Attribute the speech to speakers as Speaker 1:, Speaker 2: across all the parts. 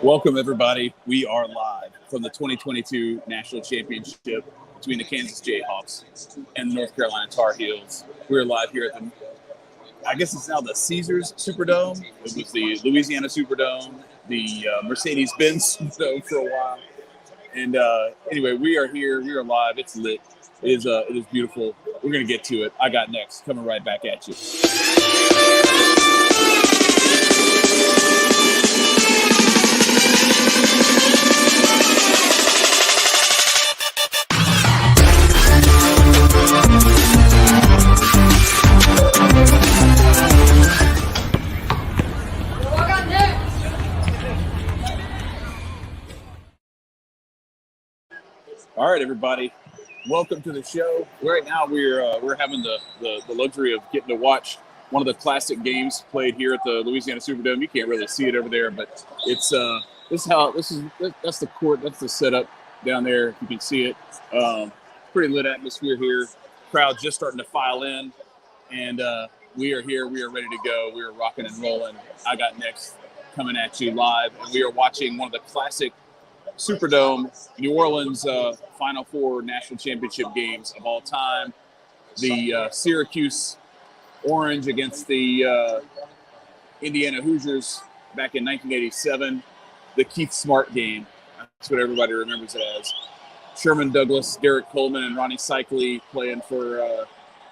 Speaker 1: Welcome, everybody. We are live from the 2022 National Championship between the Kansas Jayhawks and the North Carolina Tar Heels. We're live here at I guess it's now the Caesars Superdome. It was the Louisiana Superdome, the Mercedes-Benz Superdome for a while. And anyway, we are here. We are live. It's lit. It is beautiful. We're going to get to it. I got next. Coming right back at you. All right, everybody. Welcome to the show. Right now, we're having the luxury of getting to watch one of the classic games played here at the Louisiana Superdome. You can't really see it over there, but it's that's the court. That's the setup down there. You can see it. Pretty lit atmosphere here. Crowd just starting to file in, and we are here. We are ready to go. We are rocking and rolling. I got next coming at you live, and we are watching one of the classic Superdome, New Orleans Final Four national championship games of all time. The Syracuse Orange against the Indiana Hoosiers back in 1987. The Keith Smart game. That's what everybody remembers it as. Sherman Douglas, Derek Coleman, and Ronnie Cycli playing for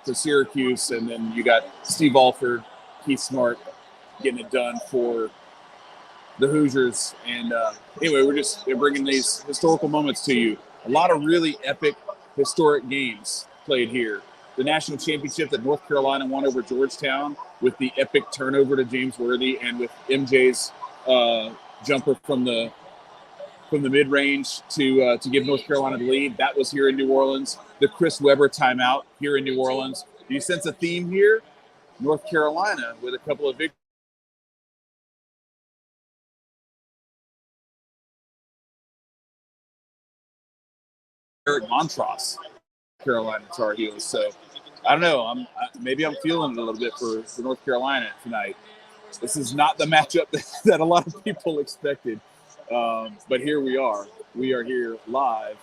Speaker 1: Syracuse. And then you got Steve Alford, Keith Smart getting it done for the Hoosiers. And anyway, we're bringing these historical moments to you. A lot of really epic historic games played here. The national championship that North Carolina won over Georgetown with the epic turnover to James Worthy, and with MJ's jumper from the mid-range to give North Carolina the lead. That was here in New Orleans. The Chris Webber timeout here in New Orleans. Do you sense a theme here? North Carolina with a couple of victories. Eric Montross, Carolina Tar Heels. So I don't know. Maybe I'm feeling it a little bit for North Carolina tonight. This is not the matchup that a lot of people expected, but here we are. We are here live,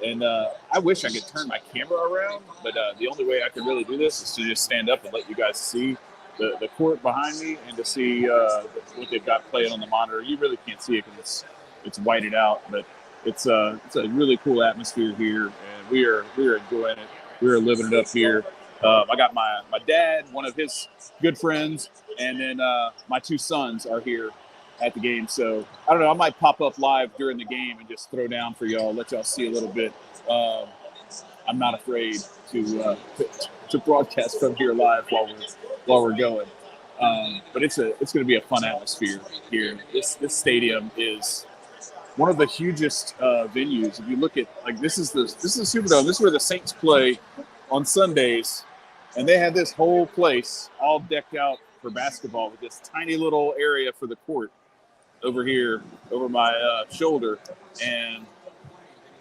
Speaker 1: and I wish I could turn my camera around, but the only way I can really do this is to just stand up and let you guys see the court behind me and to see what they've got playing on the monitor. You really can't see it because it's whited out, but it's a really cool atmosphere here, and we are enjoying it. We are living it up here. I got my dad, one of his good friends, and then my two sons are here at the game. So I don't know. I might pop up live during the game and just throw down for y'all, let y'all see a little bit. I'm not afraid to broadcast from here live while we're going. But it's going to be a fun atmosphere here. This stadium is one of the hugest venues. If you look at, like, this is the Superdome. This is where the Saints play on Sundays, and they have this whole place all decked out for basketball with this tiny little area for the court over here over my shoulder. And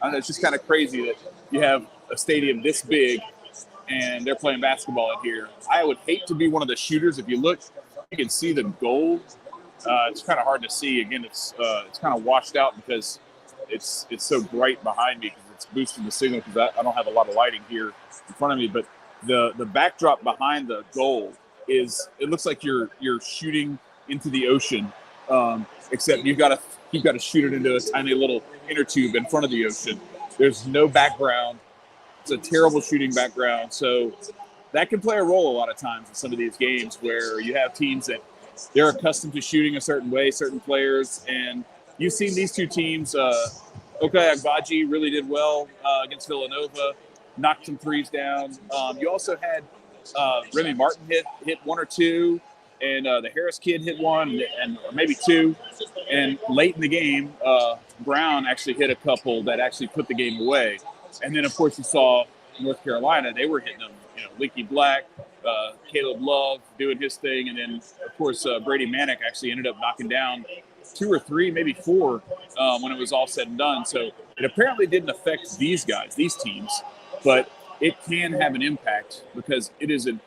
Speaker 1: I don't know, it's just kind of crazy that you have a stadium this big and they're playing basketball in here. I would hate to be one of the shooters. If you look, you can see the gold. It's kind of hard to see. Again, it's kind of washed out because it's so bright behind me because it's boosting the signal, because I don't have a lot of lighting here in front of me. But the backdrop behind the goal it looks like you're shooting into the ocean, except you've got to shoot it into a tiny little inner tube in front of the ocean. There's no background. It's a terrible shooting background. So that can play a role a lot of times in some of these games where you have teams that they're accustomed to shooting a certain way, certain players. And you've seen these two teams. Okay, Agbaji really did well against Villanova, knocked some threes down. You also had Remy Martin hit one or two, and the Harris kid hit one, and or maybe two. And late in the game, Brown actually hit a couple that actually put the game away. And then, of course, you saw North Carolina. They were hitting them, Leaky Black, Caleb Love doing his thing. And then, of course, Brady Manick actually ended up knocking down 2 or 3, maybe 4 when it was all said and done. So it apparently didn't affect these guys, these teams, but it can have an impact because it is an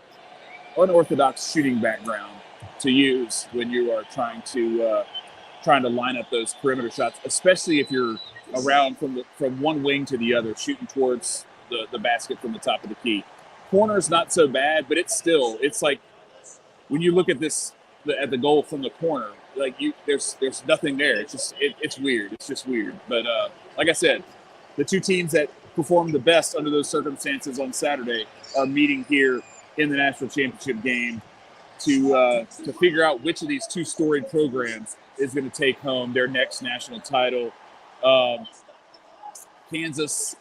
Speaker 1: unorthodox shooting background to use when you are trying to trying to line up those perimeter shots, especially if you're around from one wing to the other, shooting towards the basket from the top of the key. Corner's not so bad, but it's like when you look at the goal from the corner, like there's nothing there. It's weird. It's just weird. But like I said, the two teams that performed the best under those circumstances on Saturday are meeting here in the national championship game to figure out which of these two storied programs is going to take home their next national title. Kansas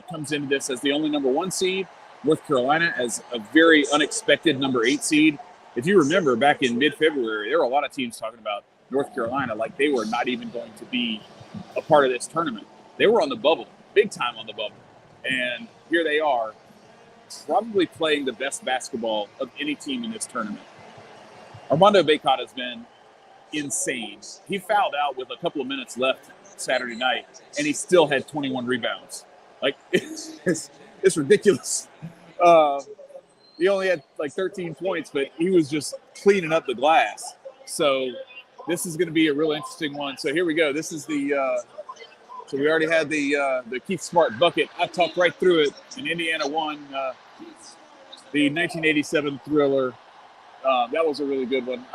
Speaker 1: comes into this as the only number 1 seed. North Carolina as a very unexpected number 8 seed. If you remember, back in mid-February, there were a lot of teams talking about North Carolina like they were not even going to be a part of this tournament. They were on the bubble, big time on the bubble. And here they are, probably playing the best basketball of any team in this tournament. Armando Bacot has been insane. He fouled out with a couple of minutes left Saturday night, and he still had 21 rebounds. Like, it's ridiculous. He only had like 13 points, but he was just cleaning up the glass. So this is going to be a real interesting one. So here we go. This is so we already had the Keith Smart bucket. I talked right through it, and Indiana won the 1987 Thriller. That was a really good one.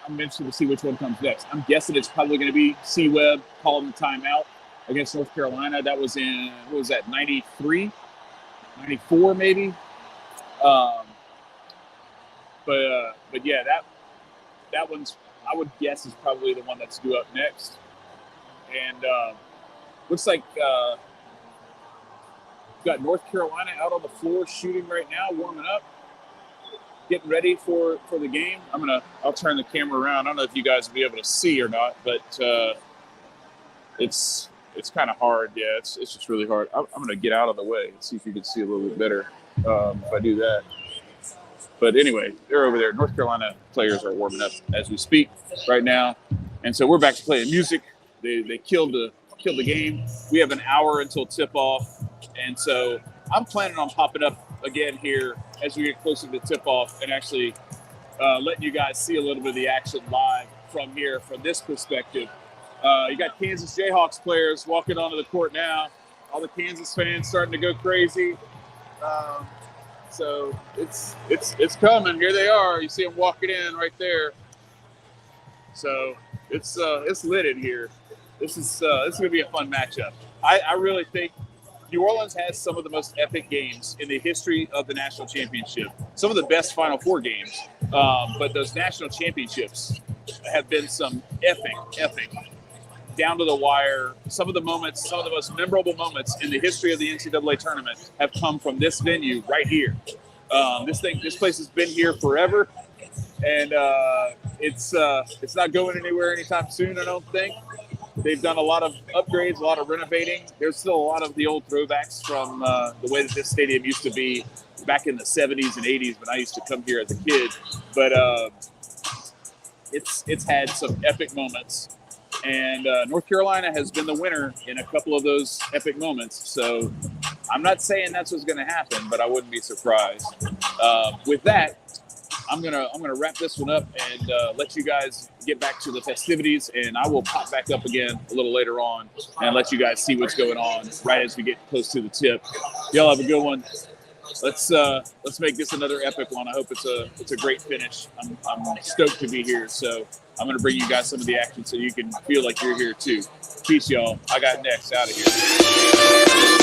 Speaker 1: I'm interested to see which one comes next. I'm guessing it's probably going to be C-Webb calling the timeout against North Carolina. That was in, what was that, 93? 94 maybe? But yeah, that one's, I would guess, is probably the one that's due up next. And looks like got North Carolina out on the floor shooting right now, warming up, getting ready for the game. I'll turn the camera around. I don't know if you guys will be able to see or not, but it's kind of hard. Yeah, it's just really hard. I'm going to get out of the way and see if you can see a little bit better if I do that. But anyway, they're over there. North Carolina players are warming up as we speak right now. And so we're back to playing music. They killed the game. We have an hour until tip-off. And so I'm planning on popping up again here as we get closer to tip-off and actually letting you guys see a little bit of the action live from here, from this perspective. You got Kansas Jayhawks players walking onto the court now. All the Kansas fans starting to go crazy. So it's coming. Here they are. You see them walking in right there. So it's lit in here. This is going to be a fun matchup. I really think New Orleans has some of the most epic games in the history of the national championship. Some of the best Final Four games. But those national championships have been some epic, down to the wire. Some of the most memorable moments in the history of the NCAA tournament have come from this venue right here. This place has been here forever, and it's not going anywhere anytime soon, I don't think. They've done a lot of upgrades, a lot of renovating. There's still a lot of the old throwbacks from the way that this stadium used to be back in the 70s and 80s when I used to come here as a kid. But it's had some epic moments. And North Carolina has been the winner in a couple of those epic moments. So I'm not saying that's what's going to happen, but I wouldn't be surprised. With that, I'm gonna wrap this one up and let you guys get back to the festivities, and I will pop back up again a little later on and let you guys see what's going on right as we get close to the tip. Y'all have a good one. Let's make this another epic one. I hope it's a great finish. I'm stoked to be here, so I'm gonna bring you guys some of the action so you can feel like you're here too. Peace, y'all. I got next. Out of here.